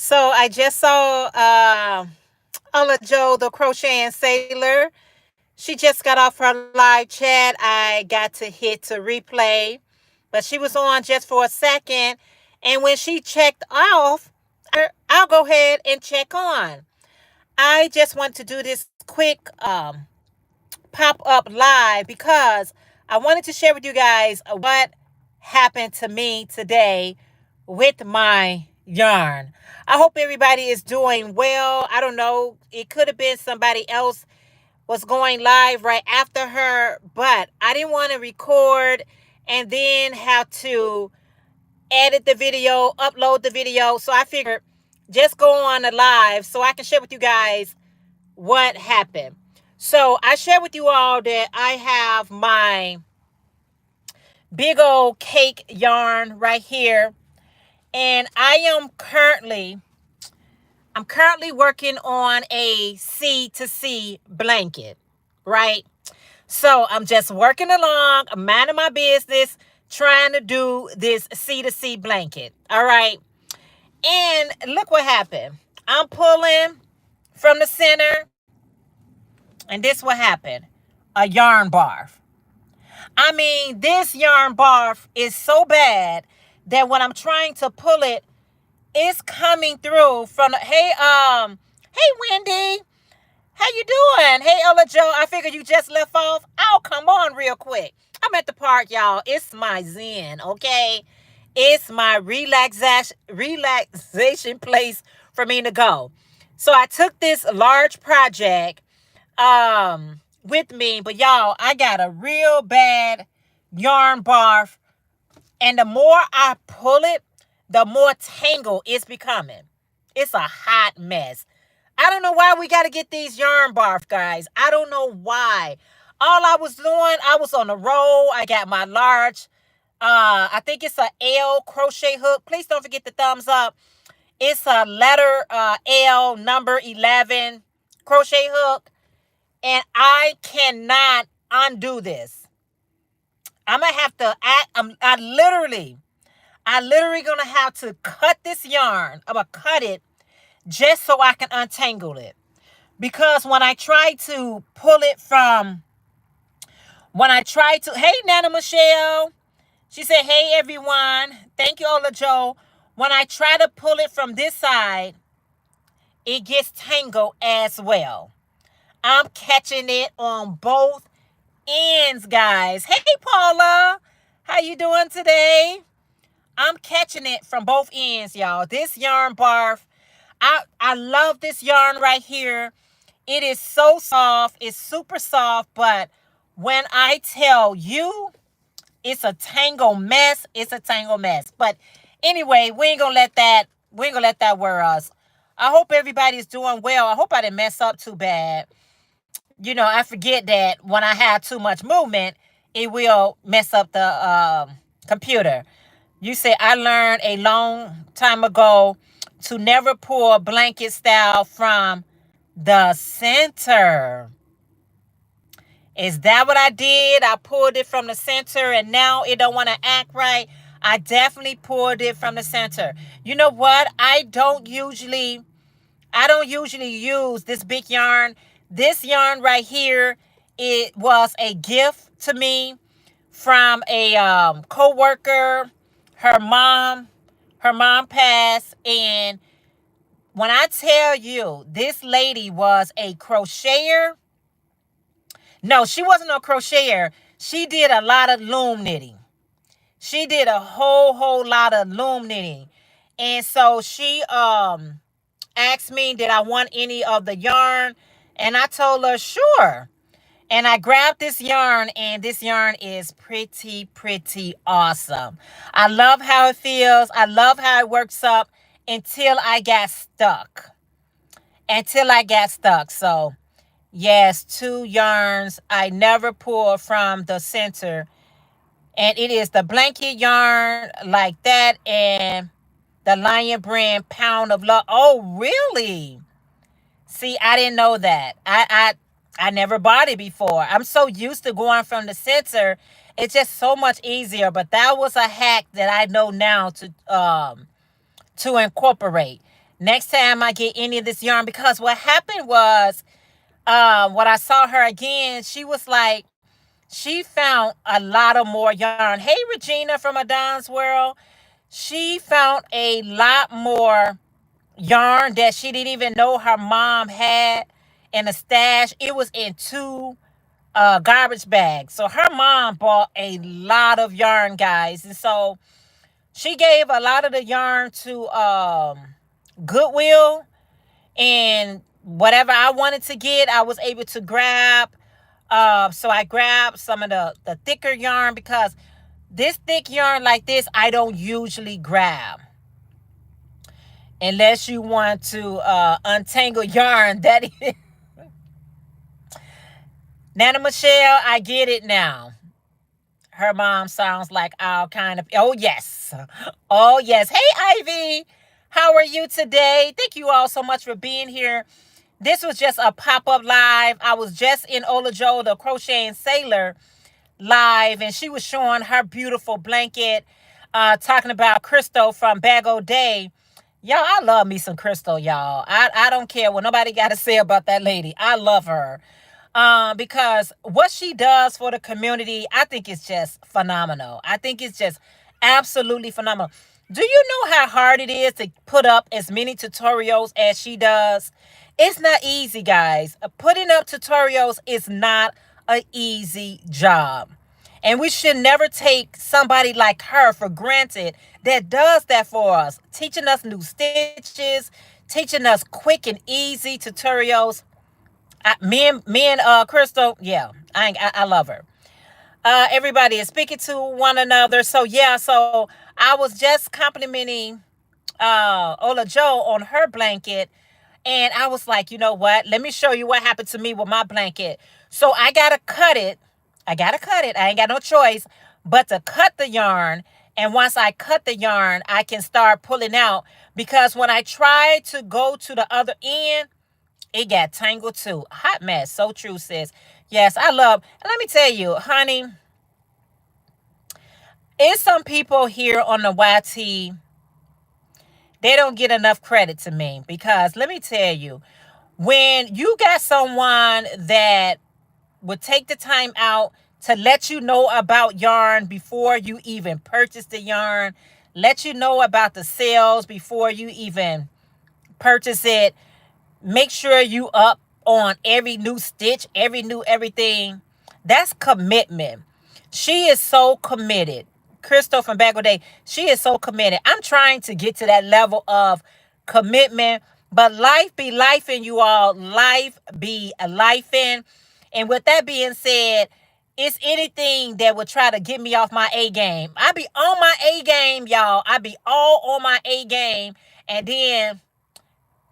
So I just saw Ulla Joe, the crocheting sailor. She just got off her live chat. I got to hit to replay, but she was on just for a second. And when she checked off, I'll go ahead and check on. I just want to do this quick pop up live because I wanted to share with you guys what happened to me today with my yarn. I hope everybody is doing well. I don't know. It could have been somebody else was going live right after her, but I didn't want to record and then have to edit the video, upload the video. So I figured just go on the live so I can share with you guys what happened. So I share with you all that I have my big old cake yarn right here, and I'm currently working on a C to C blanket, right? So I'm just working along, I'm minding my business, trying to do this C to C blanket. All right. And look what happened. I'm pulling from the center, and this what happened. A yarn barf. I mean, this yarn barf is so bad that when I'm trying to pull it, it's coming through from the, hey Wendy, how you doing? Hey Ella Joe, I figured you just left off. Oh, come on real quick. I'm at the park, y'all. It's my zen, okay? It's my relaxation place for me to go. So I took this large project with me, but y'all, I got a real bad yarn barf, and the more I pull it, the more tangled it's becoming. It's a hot mess. I don't know why we got to get these yarn barf, guys. I don't know why. All I was doing, I was on the roll. I got my large, I think it's a L crochet hook. Please don't forget the thumbs up. It's a letter L number 11 crochet hook. And I cannot undo this. I'm going to have to, I literally going to have to cut this yarn. I'm going to cut it just so I can untangle it. Because when I try to pull it from, hey, Nana Michelle. She said, hey, everyone. Thank you, Ola Joe. When I try to pull it from this side, it gets tangled as well. I'm catching it on both ends, guys. Hey, Paula. How you doing today? I'm catching it from both ends, y'all. This yarn barf, I love this yarn right here. It is so soft. It's super soft, but when I tell you, it's a tangle mess. It's a tangle mess. But anyway, we ain't gonna let that worry us. I hope everybody's doing well. I hope I didn't mess up too bad. You know, I forget that when I have too much movement, it will mess up the computer. You say, I learned a long time ago to never pull blanket style from the center. Is that what I did? I pulled it from the center and now it don't want to act right. I definitely pulled it from the center. You know what? I don't usually use this big yarn. This yarn right here, it was a gift to me from a co-worker. Her mom passed, and when I tell you this lady was a crocheter, no, she wasn't a crocheter. She did a lot of loom knitting. She did a whole lot of loom knitting. And so she asked me, did I want any of the yarn? And I told her, sure. And I grabbed this yarn, and this yarn is pretty awesome. I love how it feels. I love how it works up until I got stuck. So, yes, 2 yarns. I never pull from the center. And it is the blanket yarn like that and the Lion Brand Pound of Love. Oh, really? See, I didn't know that. I never bought it before. I'm so used to going from the center. It's just so much easier. But that was a hack that I know now to incorporate. Next time I get any of this yarn, because what happened was, when I saw her again, she was like, she found a lot of more yarn. Hey, Regina from Adon's World. She found a lot more yarn that she didn't even know her mom had in a stash. It was in two garbage bags. So her mom bought a lot of yarn, guys. And so she gave a lot of the yarn to Goodwill, and whatever I wanted to get, I was able to grab. So I grabbed some of the thicker yarn, because this thick yarn like this, I don't usually grab unless you want to untangle yarn. That is. Nana Michelle, I get it now. Her mom sounds like all kind of, oh yes. Oh yes. Hey Ivy, how are you today? Thank you all so much for being here. This was just a pop-up live. I was just in Ola Jo, the crocheting sailor, live, and she was showing her beautiful blanket, talking about Crystal from Bag O' Day. Y'all, I love me some Crystal, y'all. I don't care what nobody got to say about that lady. I love her. Because what she does for the community, I think it's just phenomenal. I think it's just absolutely phenomenal. Do you know how hard it is to put up as many tutorials as she does? It's not easy, guys. Putting up tutorials is not an easy job. And we should never take somebody like her for granted that does that for us, teaching us new stitches, teaching us quick and easy tutorials. Me and Crystal, yeah, I love her. Everybody is speaking to one another. So yeah, so I was just complimenting Ola Jo on her blanket, and I was like, you know what? Let me show you what happened to me with my blanket. So I gotta cut it. I ain't got no choice but to cut the yarn. And once I cut the yarn, I can start pulling out, because when I try to go to the other end, it got tangled too. Hot mess. So true, sis. Yes, I love. And let me tell you, honey, it's some people here on the YT, they don't get enough credit to me, because let me tell you, when you got someone that would take the time out to let you know about yarn before you even purchase the yarn, let you know about the sales before you even purchase it, make sure you up on every new stitch, every new everything. That's commitment. She is so committed. Crystal from Bag O' Day, she is so committed. I'm trying to get to that level of commitment, but life be lifing, you all. Life be a lifing. And with that being said, it's anything that would try to get me off my A game. I be on my A game, y'all. I be all on my A game, and then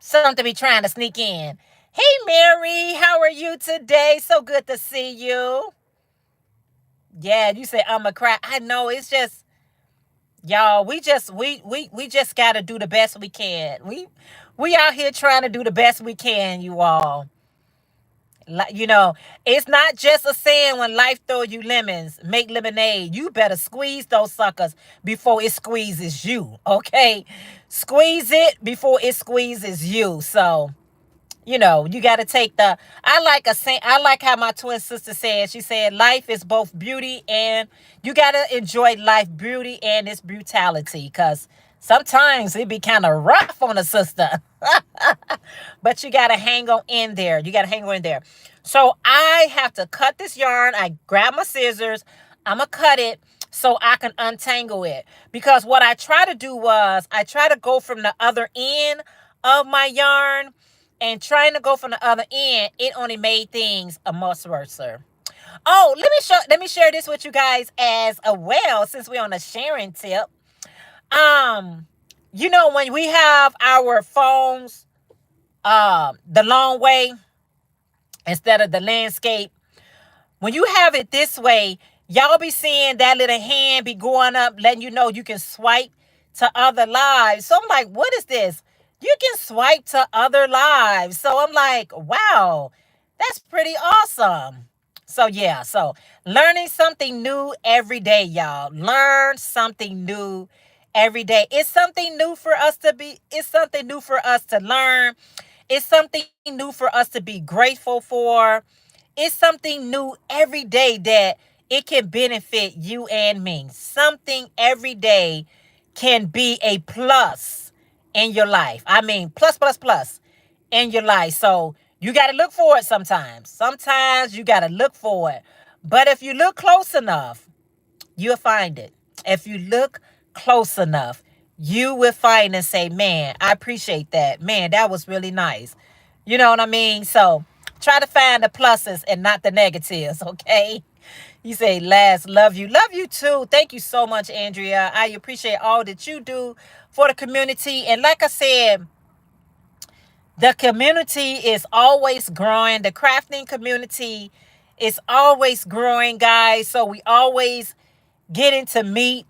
something be trying to sneak in. Hey, Mary, how are you today? So good to see you. Yeah, you say I'm a cry. I know, it's just, y'all, we just got to do the best we can. We out here trying to do the best we can, you all. You know, it's not just a saying, when life throw you lemons, make lemonade. You better squeeze those suckers before it squeezes you, okay? Squeeze it before it squeezes you. So, you know, you got to take the, I like how my twin sister said, she said, life is both beauty, and you got to enjoy life, beauty and its brutality, because sometimes it be kind of rough on a sister. But you got to hang on in there. You got to hang on in there. So I have to cut this yarn. I grab my scissors. I'm going to cut it so I can untangle it. Because what I try to do was, I try to go from the other end of my yarn, and trying to go from the other end, it only made things a much worse. Oh, let me share this with you guys as well, since we're on a sharing tip. You know, when we have our phones the long way instead of the landscape, when you have it this way, y'all be seeing that little hand be going up, letting you know you can swipe to other lives. So I'm like, what is this? You can swipe to other lives. So I'm like, wow, that's pretty awesome. So yeah, so learning something new every day, y'all. Learn something new every day. It's something new for us to be, it's something new for us to learn. It's something new for us to be grateful for. It's something new every day that it can benefit you and me. Something every day can be a plus in your life. I mean, plus, plus, plus in your life. So you got to look for it sometimes. Sometimes you got to look for it. But if you look close enough, you'll find it. If you look close enough, you will find and say, man, I appreciate that. Man, that was really nice. You know what I mean? So try to find the pluses and not the negatives, okay? You say, last, love you. Love you too. Thank you so much, Andrea. I appreciate all that you do for the community. And like I said, the community is always growing. The crafting community is always growing, guys. So we always getting to meet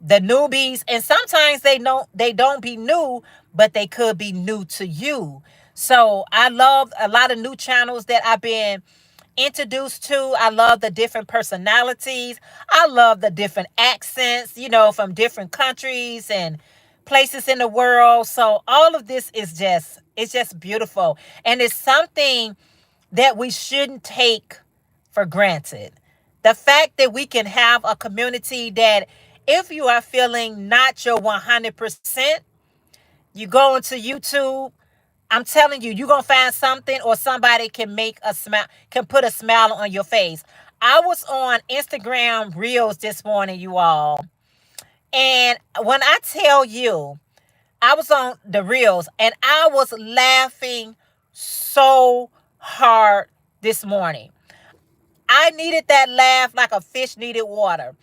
the newbies, and sometimes they don't be new, but they could be new to you. So I love a lot of new channels that I've been introduced to. I love the different personalities. I love the different accents, from different countries and places in the world. So all of this is just beautiful, and it's something that we shouldn't take for granted. The fact that we can have a community that if you are feeling not your 100%, you go into YouTube, I'm telling you, you're going to find something or somebody can make a smile, can put a smile on your face. I was on Instagram Reels this morning, you all. And when I tell you, I was on the Reels and I was laughing so hard this morning. I needed that laugh like a fish needed water.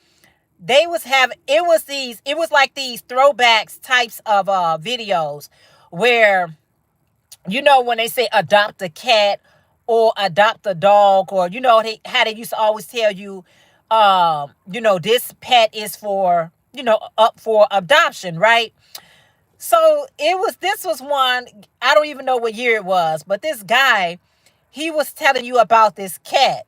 They was having, it was like these throwbacks types of videos where, when they say adopt a cat or adopt a dog, or, how they used to always tell you, this pet is for, up for adoption, right? So this was one, I don't even know what year it was, but this guy, he was telling you about this cat.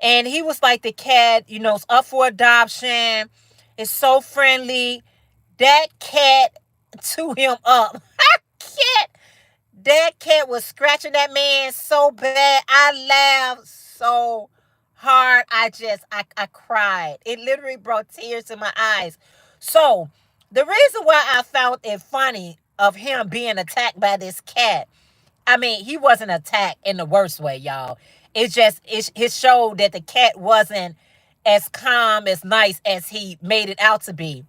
And he was like, the cat, is up for adoption. It's so friendly. That cat to him up. cat. That cat was scratching that man so bad. I laughed so hard. I cried. It literally brought tears to my eyes. So the reason why I found it funny of him being attacked by this cat, I mean, he wasn't attacked in the worst way, y'all. It showed that the cat wasn't as calm, as nice as he made it out to be.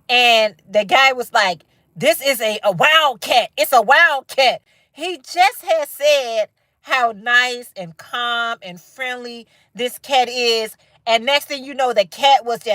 And the guy was like, this is a wild cat. It's a wild cat. He just had said how nice and calm and friendly this cat is. And next thing you know, the cat was just